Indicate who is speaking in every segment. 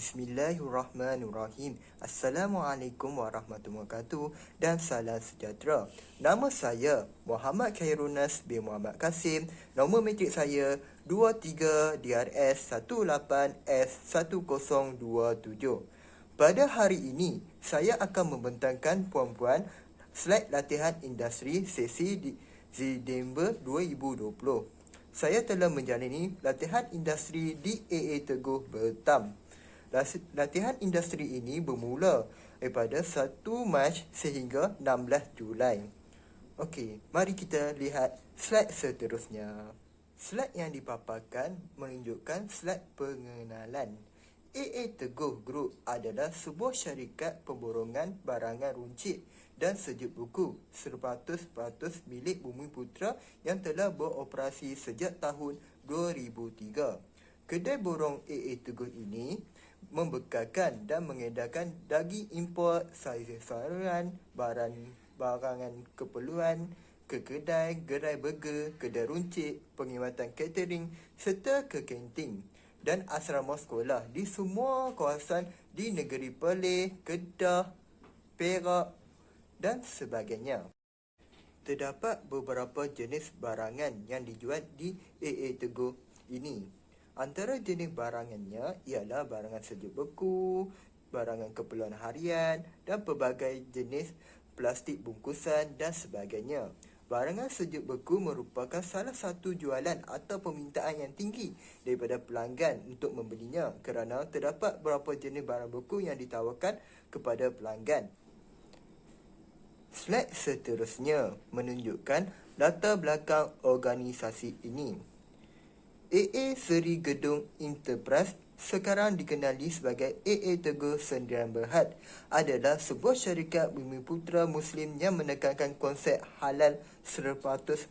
Speaker 1: Bismillahirrahmanirrahim. Assalamualaikum warahmatullahi wabarakatuh dan salam sejahtera. Nama saya Muhammad Khairunas bin Muhammad Kasim. Nombor matrik saya 23 DRS 18S1027. Pada hari ini, saya akan membentangkan puan-puan slide latihan industri sesi Disember 2020. Saya telah menjalani latihan industri di AA Teguh Bertam. Latihan industri ini bermula daripada 1 Mac sehingga 16 Julai. Okey, mari kita lihat slide seterusnya. Slide yang dipaparkan menunjukkan slide pengenalan. AA Teguh Group adalah sebuah syarikat pemborongan barangan runcit dan sejuk buku 100% milik Bumiputera yang telah beroperasi sejak tahun 2003. Kedai borong AA Teguh ini membekalkan dan mengedarkan daging import, sayur-sayuran, barangan keperluan ke kedai, gerai burger, kedai runcit, perkhidmatan catering serta ke kantin dan asrama sekolah di semua kawasan di negeri Perlis, Kedah, Perak dan sebagainya. Terdapat beberapa jenis barangan yang dijual di AA Teguh ini. Antara jenis barangannya ialah barangan sejuk beku, barangan keperluan harian dan pelbagai jenis plastik bungkusan dan sebagainya. Barangan sejuk beku merupakan salah satu jualan atau permintaan yang tinggi daripada pelanggan untuk membelinya kerana terdapat beberapa jenis barang beku yang ditawarkan kepada pelanggan. Slide seterusnya menunjukkan latar belakang organisasi ini. AA Seri Gedung Enterprise, sekarang dikenali sebagai AA Teguh Sdn Bhd, adalah sebuah syarikat Bumiputera Muslim yang menekankan konsep halal 100%.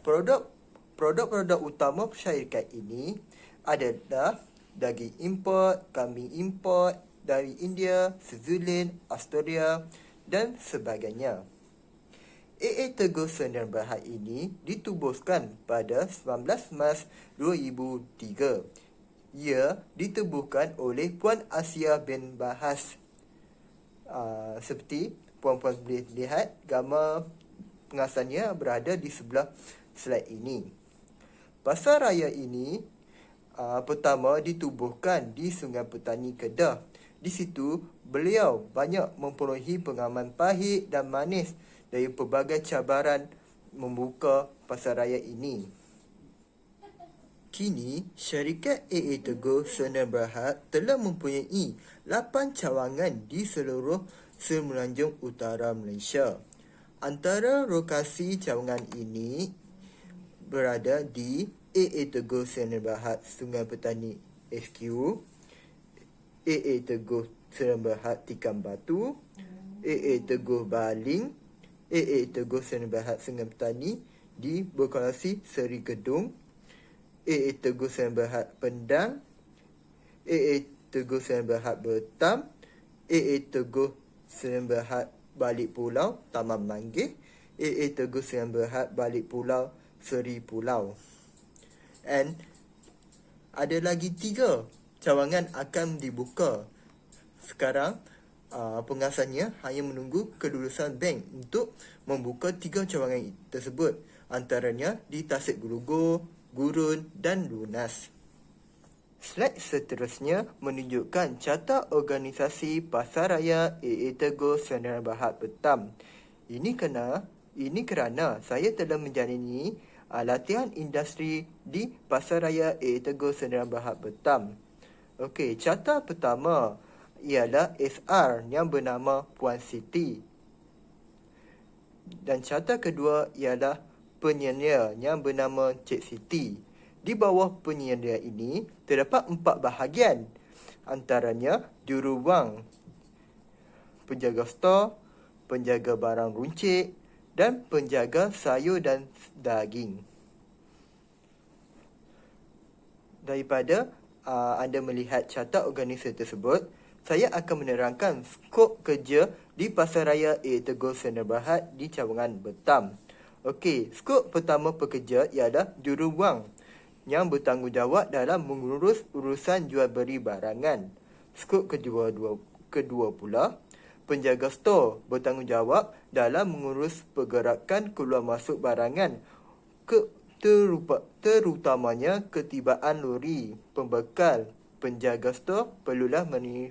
Speaker 1: Produk-produk utama syarikat ini adalah daging import, kambing import dari India, Switzerland, Australia dan sebagainya. AA Teguh Sdn Bhd ini ditubuhkan pada 19 Mac 2003. Ia ditubuhkan oleh Puan Asia bin Bahas. Seperti puan-puan boleh lihat, gambar pengasalnya berada di sebelah slide ini. Pasar raya ini pertama ditubuhkan di Sungai Petani Kedah. Di situ, beliau banyak memperolehi pengalaman pahit dan manis dari pelbagai cabaran membuka pasar raya ini. Kini, syarikat AA Teguh Sdn Bhd telah mempunyai 8 cawangan di seluruh Semenanjung Utara Malaysia. Antara lokasi cawangan ini berada di AA Teguh Sdn Bhd Sungai Petani HQ, AA Teguh Sdn Bhd Tikam Batu, AA Teguh Baling, AA Teguh Sdn Bhd Sungai Petani di berlokasi Seri Gedung, AA Teguh Sdn Bhd Pendang, AA Teguh Sdn Bhd Bertam, AA Teguh Sdn Bhd Balik Pulau Taman Manggih, AA Teguh Sdn Bhd Balik Pulau Seri Pulau. And ada lagi 3 cawangan akan dibuka. Sekarang pengasalnya hanya menunggu kelulusan bank untuk membuka 3 cawangan tersebut, antaranya di Tasik Gelugor, Gurun dan Lunas. Slide seterusnya menunjukkan carta organisasi Pasar Raya AA Teguh Sdn Bhd Bertam. Ini kerana saya telah menjalani latihan industri di Pasar Raya AA Teguh Sdn Bhd Bertam. Okey, carta pertama ialah SR yang bernama Puan Siti. Dan carta kedua ialah penyelia yang bernama Cik Siti. Di bawah penyelia ini terdapat 4 bahagian, antaranya juruwang, penjaga stor, penjaga barang runcit dan penjaga sayur dan daging. Daripada anda melihat carta organisasi tersebut, saya akan menerangkan skop kerja di Pasar Raya AA Teguh Sdn Bhd di cawangan Bertam. Okey, skop pertama pekerja ialah juruwang. yang bertanggungjawab dalam mengurus urusan jual beli barangan. Skop kedua pula, penjaga stor bertanggungjawab dalam mengurus pergerakan keluar masuk barangan, terutamanya ketibaan lori pembekal. Penjaga stor perlulah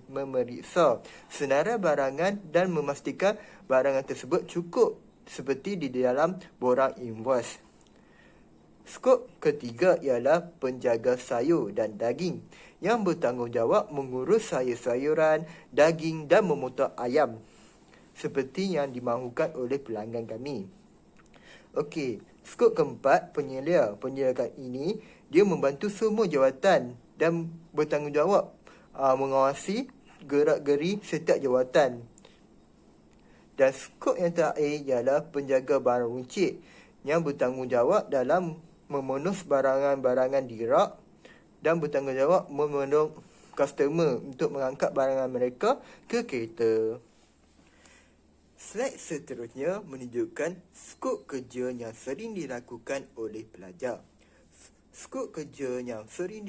Speaker 1: memeriksa senarai barangan dan memastikan barangan tersebut cukup seperti di dalam borang invoice. Skop ketiga ialah penjaga sayur dan daging yang bertanggungjawab mengurus sayur-sayuran, daging dan memotong ayam seperti yang dimahukan oleh pelanggan kami. Okey, skop keempat, penyelia. Penyeliakan ini dia membantu semua jawatan dan bertanggungjawab mengawasi gerak-geri setiap jawatan. Dan skop yang terakhir ialah penjaga barang runcit yang bertanggungjawab dalam memenuhi barangan-barangan di rak dan bertanggungjawab memenuhi customer untuk mengangkat barangan mereka ke kereta. Slide seterusnya menunjukkan skop kerja yang sering dilakukan oleh pelajar. Skop kerja yang sering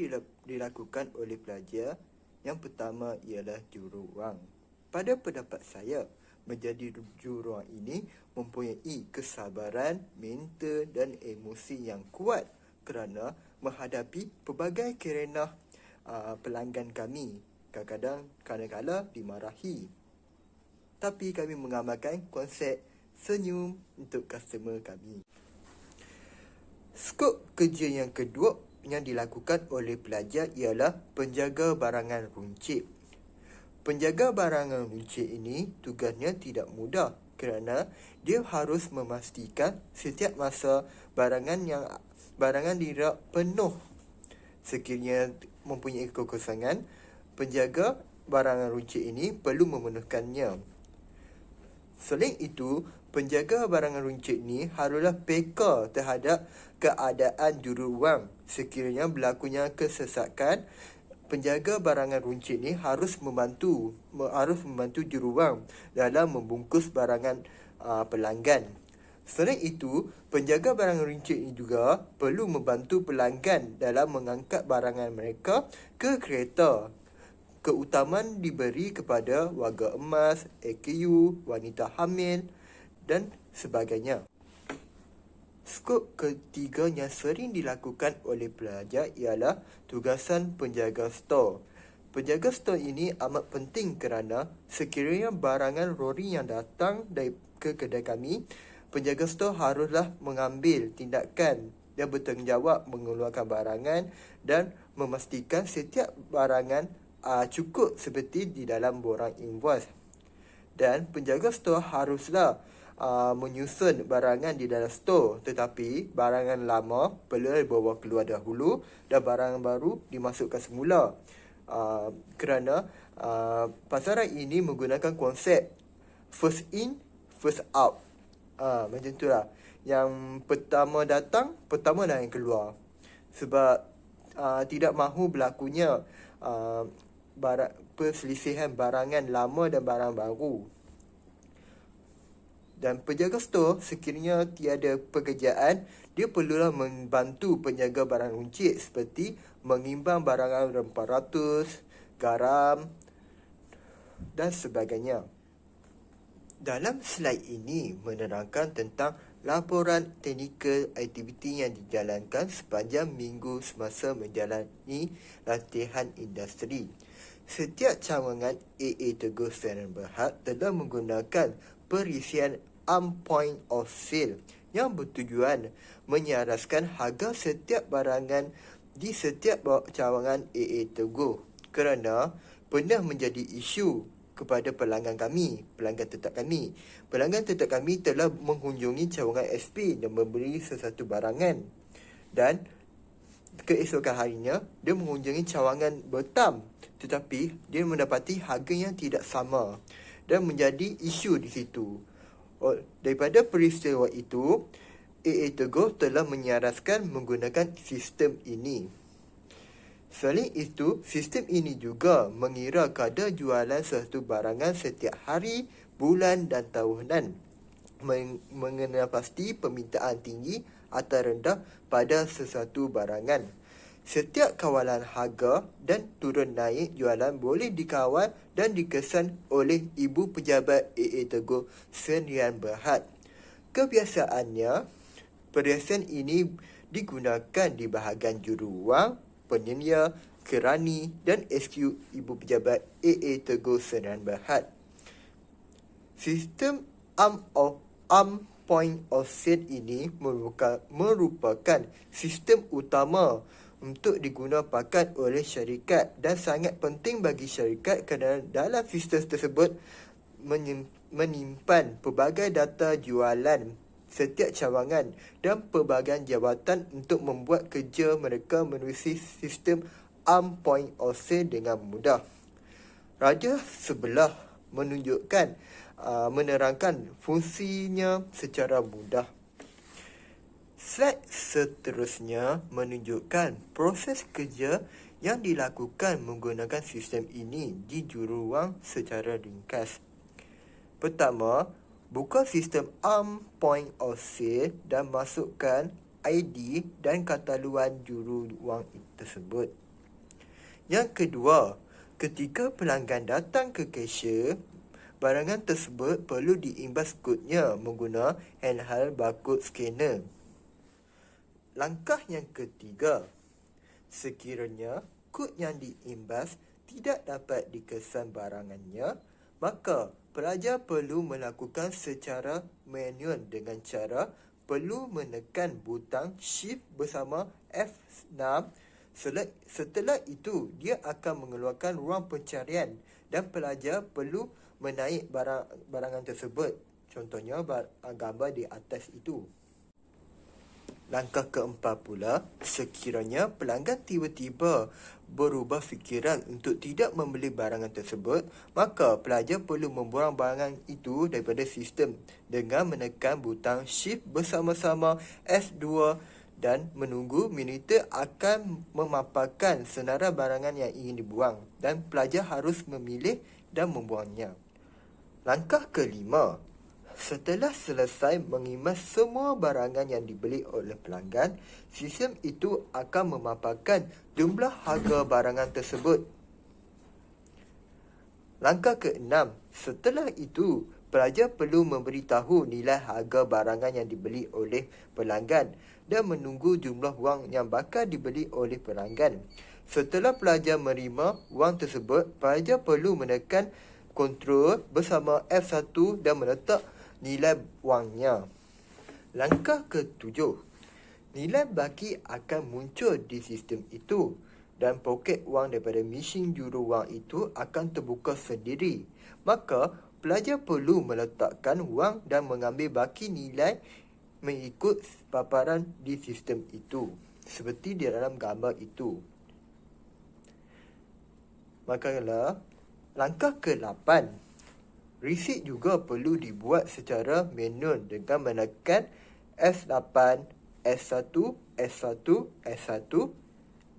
Speaker 1: dilakukan oleh pelajar yang pertama ialah jururuang. Pada pendapat saya, menjadi jururuang ini mempunyai kesabaran, mental dan emosi yang kuat kerana menghadapi pelbagai kerenah pelanggan kami. Kadang-kadang dimarahi. Tapi kami mengamalkan konsep senyum untuk customer kami. Skop kerja yang kedua yang dilakukan oleh pelajar ialah penjaga barangan runcit. Penjaga barangan runcit ini tugasnya tidak mudah kerana dia harus memastikan setiap masa barangan di rak penuh. Sekiranya mempunyai kekosongan, penjaga barangan runcit ini perlu memenuhkannya. Selain itu, penjaga barangan runcit ini haruslah peka terhadap keadaan jururuang. Sekiranya berlakunya kesesakan, penjaga barangan runcit ini harus membantu jururuang dalam membungkus barangan pelanggan. Selain itu, penjaga barangan runcit ini juga perlu membantu pelanggan dalam mengangkat barangan mereka ke kereta. Keutamaan diberi kepada warga emas, AKU, wanita hamil dan sebagainya. Skop ketiga yang sering dilakukan oleh pelajar ialah tugasan penjaga stor. Penjaga stor ini amat penting kerana sekiranya barangan lori yang datang ke kedai kami, penjaga stor haruslah mengambil tindakan dan bertanggungjawab mengeluarkan barangan dan memastikan setiap barangan cukup seperti di dalam borang invoice. Dan penjaga stor haruslah menyusun barangan di dalam stor, tetapi barangan lama perlu dibawa keluar dahulu dan barangan baru dimasukkan semula. Kerana pasaran ini menggunakan konsep first in, first out. Macam itulah. Yang pertama datang, pertamalah yang keluar. Sebab tidak mahu berlakunya perselisihan barangan lama dan barang baru. Dan penjaga stor sekiranya tiada pekerjaan, dia perlulah membantu penjaga barang runcit seperti mengimbang barangan rempah ratus, garam dan sebagainya. Dalam slide ini menerangkan tentang laporan teknikal aktiviti yang dijalankan sepanjang minggu semasa menjalani latihan industri. Setiap cawangan AA Teguh Sdn Bhd telah menggunakan perisian point of sale yang bertujuan menyelaraskan harga setiap barangan di setiap cawangan AA Teguh kerana pernah menjadi isu kepada pelanggan tetap kami. Pelanggan tetap kami telah mengunjungi cawangan SP dan membeli sesuatu barangan. Dan keesokan harinya, dia mengunjungi cawangan Bertam. Tetapi, dia mendapati harga yang tidak sama. Dan menjadi isu di situ. Daripada peristiwa itu, AA Teguh telah menyelaraskan menggunakan sistem ini. Selain itu, sistem ini juga mengira kadar jualan sesuatu barangan setiap hari, bulan dan tahunan. Mengenal pasti permintaan tinggi atau rendah pada sesuatu barangan. Setiap kawalan harga dan turun naik jualan boleh dikawal dan dikesan oleh Ibu Pejabat AA Teguh Sdn Bhd. Kebiasaannya, perhiasan ini digunakan di bahagian juruwang, penyelia, kerani dan SQ Ibu Pejabat AA Teguh Sdn Bhd. Sistem arm point of sale ini merupakan sistem utama untuk digunapakai oleh syarikat dan sangat penting bagi syarikat kerana dalam sistem tersebut menyimpan pelbagai data jualan setiap cawangan dan pelbagai jabatan untuk membuat kerja mereka menerusi sistem arm point of sale dengan mudah. Raja sebelah menerangkan fungsinya secara mudah. Slide seterusnya menunjukkan proses kerja yang dilakukan menggunakan sistem ini di juruwang secara ringkas. Pertama, buka sistem arm point of sale dan masukkan ID dan kataluan juruwang tersebut. Yang kedua, ketika pelanggan datang ke kashier, barangan tersebut perlu diimbas kodnya menggunakan handheld barcode scanner. Langkah yang ketiga, sekiranya kod yang diimbas tidak dapat dikesan barangannya, maka pelajar perlu melakukan secara manual dengan cara perlu menekan butang shift bersama F6. Setelah itu, dia akan mengeluarkan ruang pencarian dan pelajar perlu menaik barangan tersebut. Contohnya gambar di atas itu. Langkah keempat pula, sekiranya pelanggan tiba-tiba berubah fikiran untuk tidak membeli barangan tersebut, maka pelajar perlu membuang barangan itu daripada sistem dengan menekan butang shift bersama-sama F2 dan menunggu monitor akan memaparkan senarai barangan yang ingin dibuang dan pelajar harus memilih dan membuangnya. Langkah kelima, setelah selesai mengimbas semua barangan yang dibeli oleh pelanggan, sistem itu akan memaparkan jumlah harga barangan tersebut. Langkah keenam, setelah itu, pelajar perlu memberitahu nilai harga barangan yang dibeli oleh pelanggan dan menunggu jumlah wang yang bakal dibeli oleh pelanggan. Setelah pelajar menerima wang tersebut, pelajar perlu menekan kontrol bersama F1 dan meletak nilai wangnya. Langkah ketujuh, nilai baki akan muncul di sistem itu dan poket wang daripada mesin juruwang itu akan terbuka sendiri. Maka, pelajar perlu meletakkan wang dan mengambil baki nilai mengikut paparan di sistem itu, seperti di dalam gambar itu. Makalah, langkah ke-8, resit juga perlu dibuat secara manual dengan menekan S8, S1, S1, S1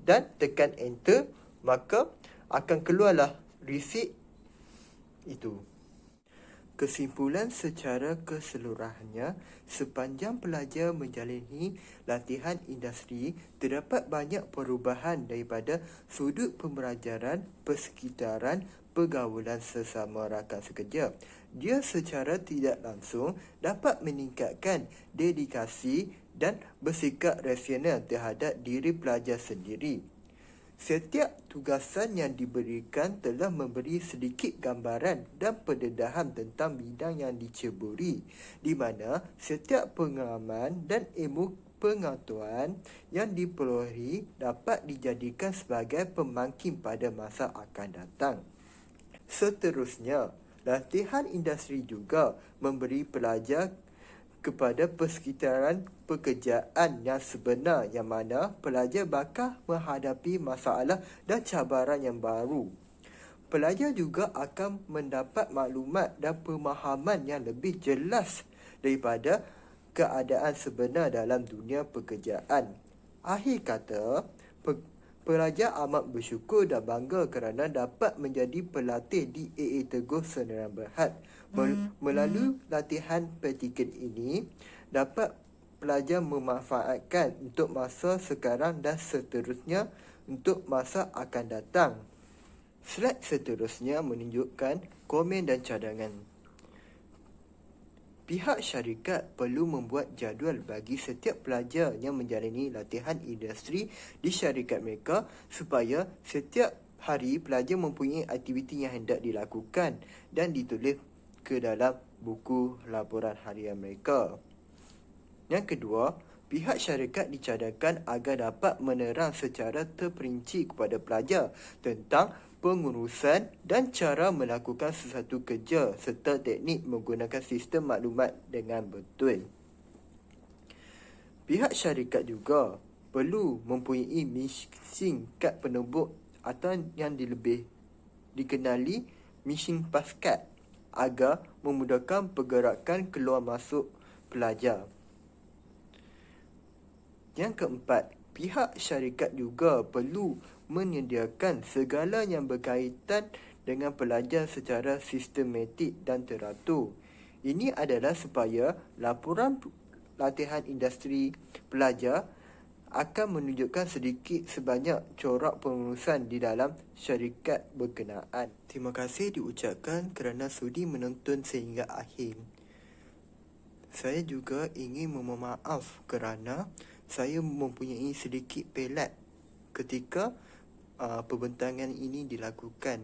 Speaker 1: dan tekan enter, maka akan keluarlah resit itu. Kesimpulan secara keseluruhannya, sepanjang pelajar menjalani latihan industri, terdapat banyak perubahan daripada sudut pembelajaran, persekitaran, pergaulan sesama rakan sekerja. Dia secara tidak langsung dapat meningkatkan dedikasi dan bersikap rasional terhadap diri pelajar sendiri. Setiap tugasan yang diberikan telah memberi sedikit gambaran dan pendedahan tentang bidang yang diceburi, di mana setiap pengalaman dan ilmu pengetahuan yang diperolehi dapat dijadikan sebagai pembangkit pada masa akan datang. Seterusnya, latihan industri juga memberi pelajar kepada persekitaran pekerjaan yang sebenar, yang mana pelajar bakal menghadapi masalah dan cabaran yang baru. Pelajar juga akan mendapat maklumat dan pemahaman yang lebih jelas daripada keadaan sebenar dalam dunia pekerjaan. Akhir kata, pelajar amat bersyukur dan bangga kerana dapat menjadi pelatih di AA Teguh Sdn Bhd. Melalui latihan praktikal ini, dapat pelajar memanfaatkan untuk masa sekarang dan seterusnya untuk masa akan datang. Slide seterusnya menunjukkan komen dan cadangan. Pihak syarikat perlu membuat jadual bagi setiap pelajar yang menjalani latihan industri di syarikat mereka supaya setiap hari pelajar mempunyai aktiviti yang hendak dilakukan dan ditulis ke dalam buku laporan harian mereka. Yang kedua, pihak syarikat dicadangkan agar dapat menerang secara terperinci kepada pelajar tentang pengurusan dan cara melakukan sesuatu kerja serta teknik menggunakan sistem maklumat dengan betul. Pihak syarikat juga perlu mempunyai mesin kad penumbuk atau yang lebih dikenali mesin paskat agar memudahkan pergerakan keluar masuk pelajar. Yang keempat, pihak syarikat juga perlu menyediakan segala yang berkaitan dengan pelajar secara sistematik dan teratur. Ini adalah supaya laporan latihan industri pelajar akan menunjukkan sedikit sebanyak corak pengurusan di dalam syarikat berkenaan. Terima kasih diucapkan kerana sudi menonton sehingga akhir. Saya juga ingin memohon maaf kerana saya mempunyai sedikit pelat ketika perbentangan ini dilakukan.